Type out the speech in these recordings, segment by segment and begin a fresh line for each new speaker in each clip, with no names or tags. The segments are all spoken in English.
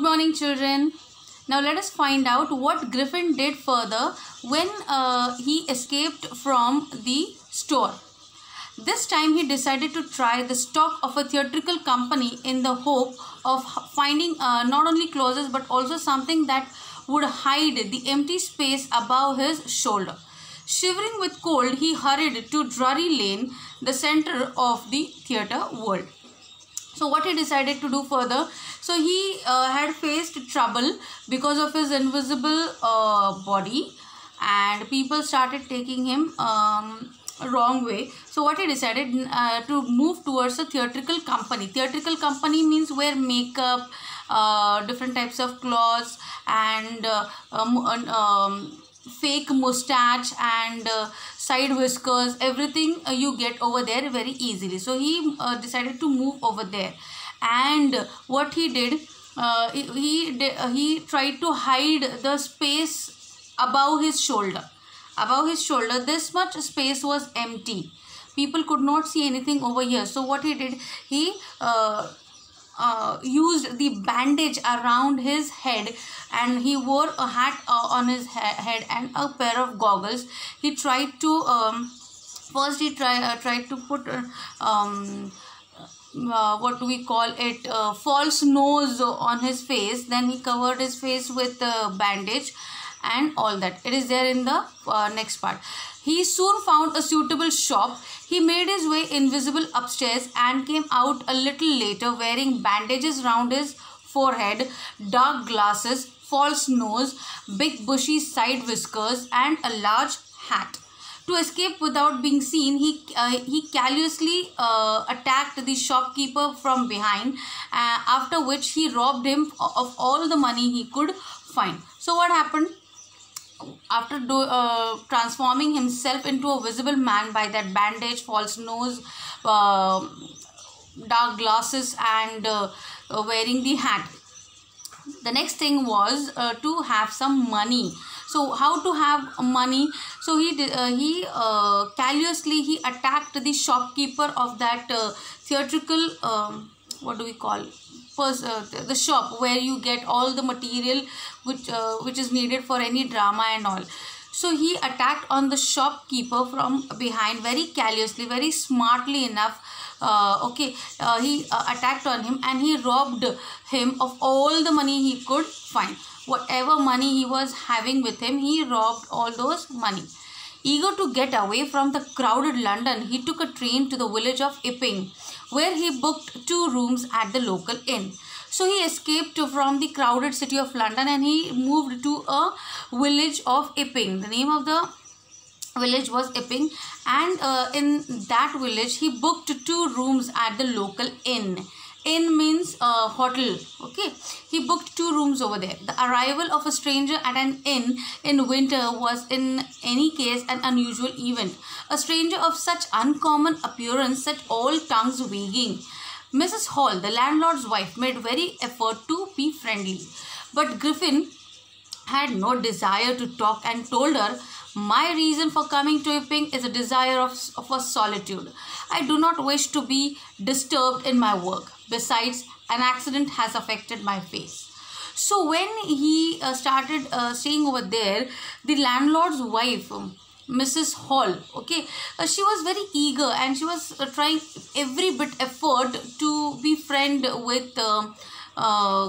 morning, children. Now let us find out what Griffin did further when he escaped from the store. This time he decided to try the stock of a theatrical company in the hope of finding not only clothes but also something that would hide the empty space above his shoulder. Shivering with cold, he hurried to Drury Lane, the center of the theatre world. So what he decided to do further? So he had faced trouble because of his invisible body, and people started taking him wrong way. So what he decided to move towards a theatrical company. Theatrical company means where makeup, different types of clothes, and fake mustache and side whiskers, everything you get over there very easily. So he decided to move over there, and what he did, he tried to hide the space above his shoulder. Above his shoulder, this much space was empty. People could not see anything over here. So what he did, he used the bandage around his head, and he wore a hat on his head and a pair of goggles. He tried to first he tried to put what do we call it, false nose on his face. Then he covered his face with bandage and all that. It is there in the next part. He soon found a suitable shop. He made his way invisible upstairs and came out a little later wearing bandages round his forehead, dark glasses, false nose, big bushy side whiskers, and a large hat. To escape without being seen, he callously attacked the shopkeeper from behind, after which he robbed him of all the money he could find. So what happened? After transforming himself into a visible man by that bandage, false nose, dark glasses, and wearing the hat, the next thing was to have some money. So how to have money? So he callously he attacked the shopkeeper of that theatrical what do we call, the shop where you get all the material which is needed for any drama and all. So he attacked on the shopkeeper from behind very callously, very smartly enough. He attacked on him and he robbed him of all the money he could find. Whatever money he was having with him, he robbed all those money. Eager to get away from the crowded London, he took a train to the village of Epping, where he booked 2 rooms at the local inn. So he escaped from the crowded city of London and he moved to a village of Epping. The name of the village was Epping, and in that village he booked 2 rooms at the local inn. Inn means hotel. Okay, he booked 2 rooms over there. The arrival of a stranger at an inn in winter was in any case an unusual event. A stranger of such uncommon appearance set all tongues wagging. Mrs. Hall, the landlord's wife, made very effort to be friendly, but Griffin had no desire to talk and told her, "My reason for coming to Epping is a desire of a solitude. I do not wish to be disturbed in my work. Besides, an accident has affected my face." So when he started staying over there, the landlord's wife, Mrs. Hall, she was very eager and she was trying every bit effort to be friend with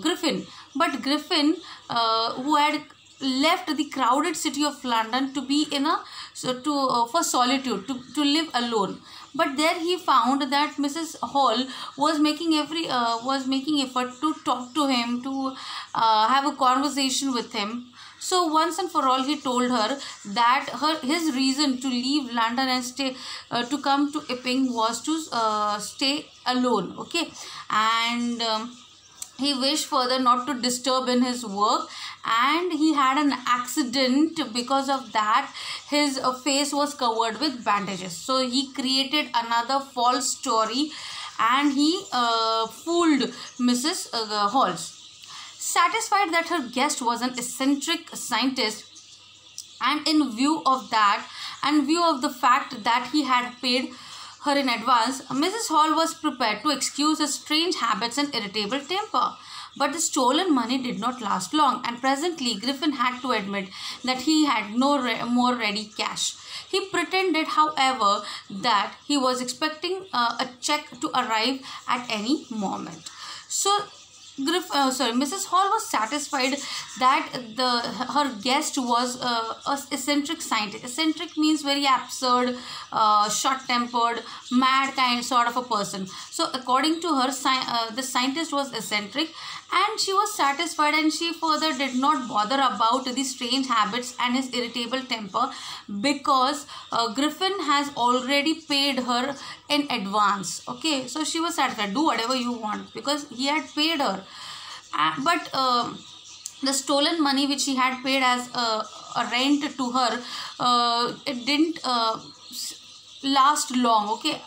Griffin. But Griffin, who had left the crowded city of London to be in for solitude, to live alone. But there he found that Mrs. Hall was making effort to talk to him, to have a conversation with him. So once and for all, he told her that his reason to leave London and to come to Epping was to stay alone. And he wished further not to disturb in his work, and he had an accident. Because of that, his face was covered with bandages. So he created another false story and he fooled Mrs. Halls. Satisfied that her guest was an eccentric scientist, and in view of the fact that he had paid her in advance, Mrs. Hall was prepared to excuse his strange habits and irritable temper. But the stolen money did not last long, and presently Griffin had to admit that he had no more ready cash. He pretended, however, that he was expecting a check to arrive at any moment. So Mrs. Hall was satisfied that her guest was a eccentric scientist. Eccentric means very absurd, short-tempered, mad kind sort of a person. So according to her, the scientist was eccentric, and she was satisfied, and she further did not bother about the strange habits and his irritable temper, because Griffin has already paid her in advance. Okay, so she was satisfied. Do whatever you want, because he had paid her. But the stolen money which he had paid as a rent to her, it didn't last long. Okay,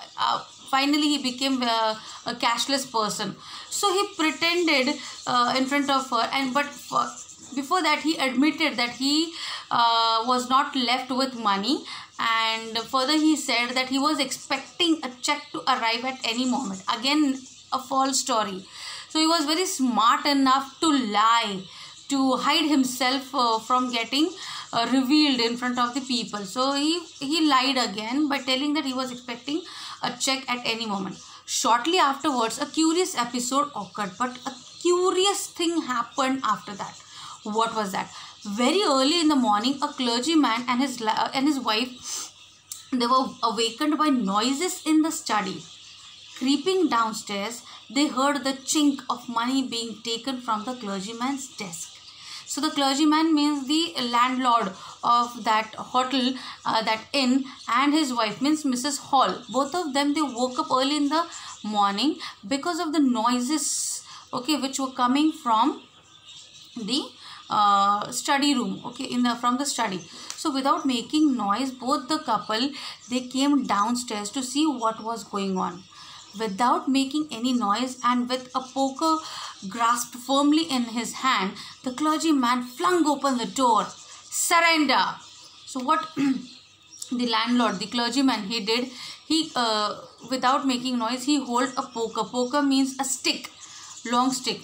finally he became a cashless person. So he pretended in front of her, before that he admitted that he was not left with money, and further he said that he was expecting a check to arrive at any moment. Again, a false story. So he was very smart enough to lie, to hide himself from getting revealed in front of the people. So he lied again by telling that he was expecting a check at any moment. Shortly afterwards, a curious episode occurred, but a curious thing happened after that. What was that? Very early in the morning, a clergyman and his wife, they were awakened by noises in the study. Creeping downstairs, they heard the chink of money being taken from the clergyman's desk. So the clergyman means the landlord of that hotel, that inn, and his wife means Mrs. Hall. Both of them, they woke up early in the morning because of the noises, okay, which were coming from the study room, okay, from the study. So without making noise, both the couple, they came downstairs to see what was going on. Without making any noise and with a poker grasped firmly in his hand, the clergyman flung open the door. Surrender! So what the landlord, the clergyman, he did, he without making noise, he held a poker. Poker means a stick, long stick,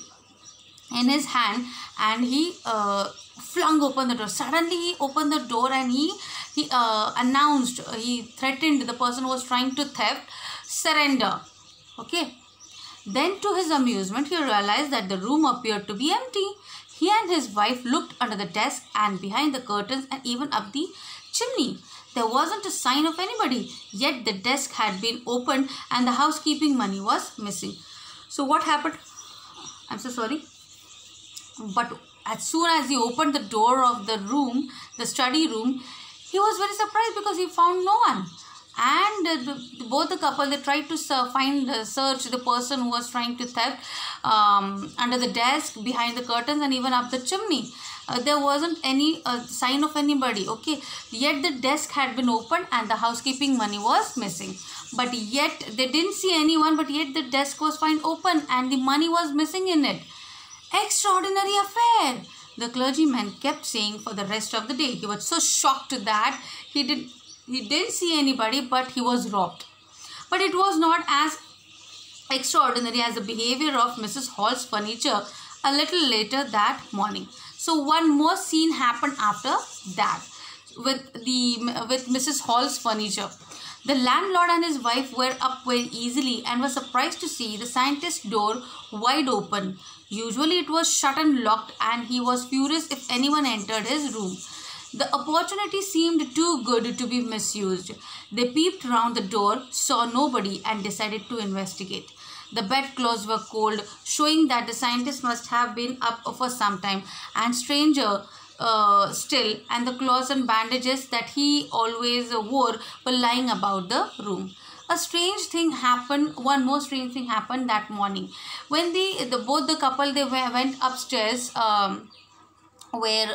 in his hand, and he flung open the door. Suddenly he opened the door, and he announced, he threatened the person who was trying to theft, surrender. Okay. Then to his amusement, he realized that the room appeared to be empty. He and his wife looked under the desk and behind the curtains and even up the chimney. There wasn't a sign of anybody, yet the desk had been opened and the housekeeping money was missing. So what happened? I'm so sorry. But as soon as he opened the door of the room, the study room, he was very surprised because he found no one. And both the couple, they tried to search the person who was trying to theft under the desk, behind the curtains, and even up the chimney. There wasn't any sign of anybody. Okay, yet the desk had been opened and the housekeeping money was missing. But yet they didn't see anyone. But yet the desk was found open and the money was missing in it. Extraordinary affair, the clergyman kept saying for the rest of the day. He was so shocked that he didn't see anybody, but he was robbed. But it was not as extraordinary as the behavior of Mrs. Hall's furniture a little later that morning. So one more scene happened after that with Mrs. Hall's furniture. The landlord and his wife were up very easily and were surprised to see the scientist's door wide open. Usually it was shut and locked, and he was furious if anyone entered his room. The opportunity seemed too good to be misused. They peeped round the door, saw nobody, and decided to investigate. The bedclothes were cold, showing that the scientist must have been up for some time, and stranger still, and the clothes and bandages that he always wore were lying about the room. A strange thing happened. One more strange thing happened that morning when both the couple, they went upstairs, where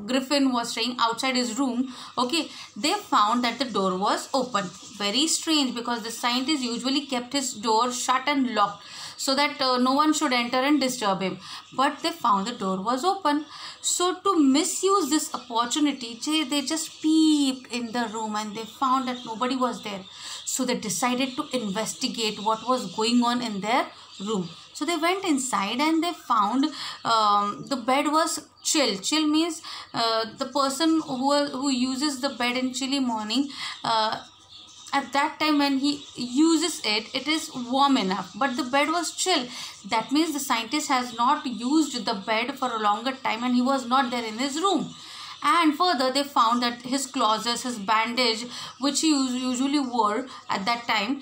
Griffin was staying outside his room. Okay, they found that the door was open. Very strange, because the scientist usually kept his door shut and locked so that no one should enter and disturb him. But they found the door was open. So to misuse this opportunity, they just peeped in the room and they found that nobody was there. So they decided to investigate what was going on in their room. So they went inside and they found the bed was chill. Chill means the person who uses the bed in chilly morning, at that time when he uses it, it is warm enough, but the bed was chill. That means the scientist has not used the bed for a longer time and he was not there in his room. And further they found that his clothes, his bandage which he usually wore at that time,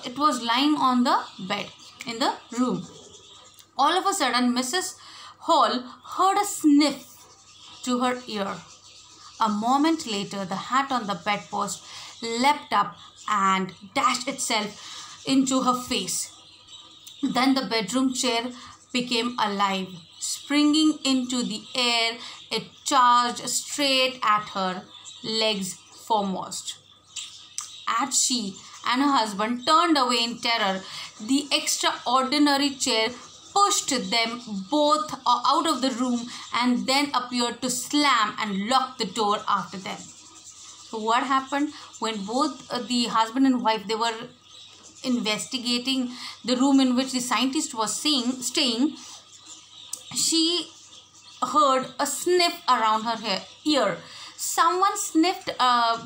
it was lying on the bed in the room. All of a sudden Mrs. Hall heard a sniff to her ear. A moment later the hat on the bedpost leapt up and dashed itself into her face. Then the bedroom chair became alive. Springing into the air, it charged straight at her, legs foremost. As she and her husband turned away in terror, the extraordinary chair pushed them both out of the room and then appeared to slam and lock the door after them. So what happened when both the husband and wife, they were investigating the room in which the scientist was staying, she heard a sniff around her ear. Someone sniffed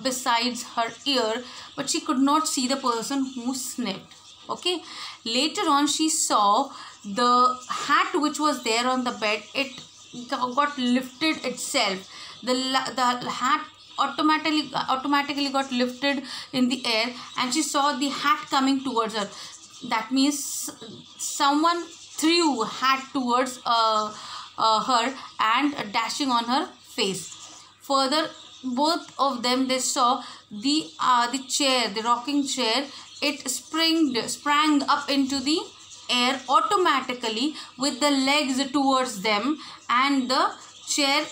besides her ear, but she could not see the person who sniffed. Okay. Later on, she saw the hat which was there on the bed. It got lifted itself. The hat automatically got lifted in the air, and she saw the hat coming towards her. That means someone threw hat towards her and dashing on her face. Further, both of them, they saw the chair, the rocking chair. It sprang up into the air automatically with the legs towards them, and the chair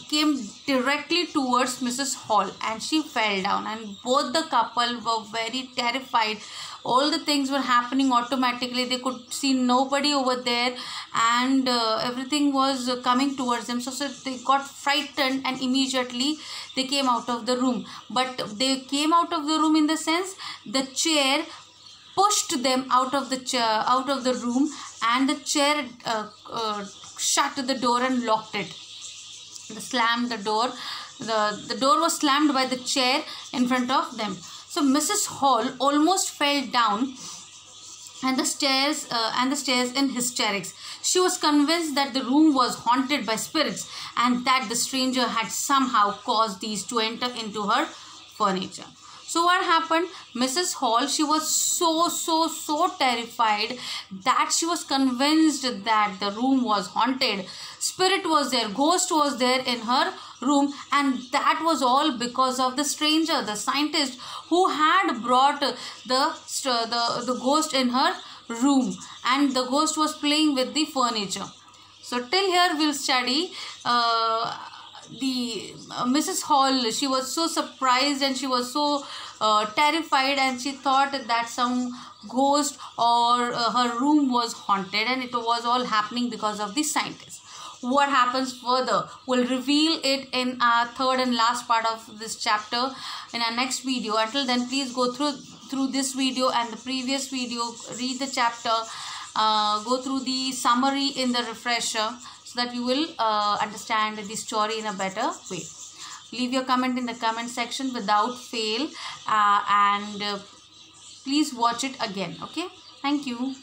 came directly towards Mrs. Hall and she fell down, and both the couple were very terrified. All the things were happening automatically. They could see nobody over there, and everything was coming towards them. So they got frightened and immediately they came out of the room. But they came out of the room in the sense the chair pushed them out of the room, and the chair shut the door and locked it. They slammed the door. The door was slammed by the chair in front of them. So Mrs. Hall almost fell down and the stairs in hysterics. She was convinced that the room was haunted by spirits and that the stranger had somehow caused these to enter into her furniture. So what happened? Mrs. Hall, she was so terrified that she was convinced that the room was haunted. Spirit was there, ghost was there in her room, and that was all because of the stranger, the scientist, who had brought the ghost in her room, and the ghost was playing with the furniture. So till here we'll study the Mrs. Hall. She was so surprised and she was so terrified, and she thought that some ghost or her room was haunted, and it was all happening because of the scientist. What happens further, we'll reveal it in our third and last part of this chapter in our next video. Until then, please go through this video and the previous video, read the chapter, go through the summary in the refresher, so that you will understand the story in a better way. Leave your comment in the comment section without fail, and please watch it again. Okay, thank you.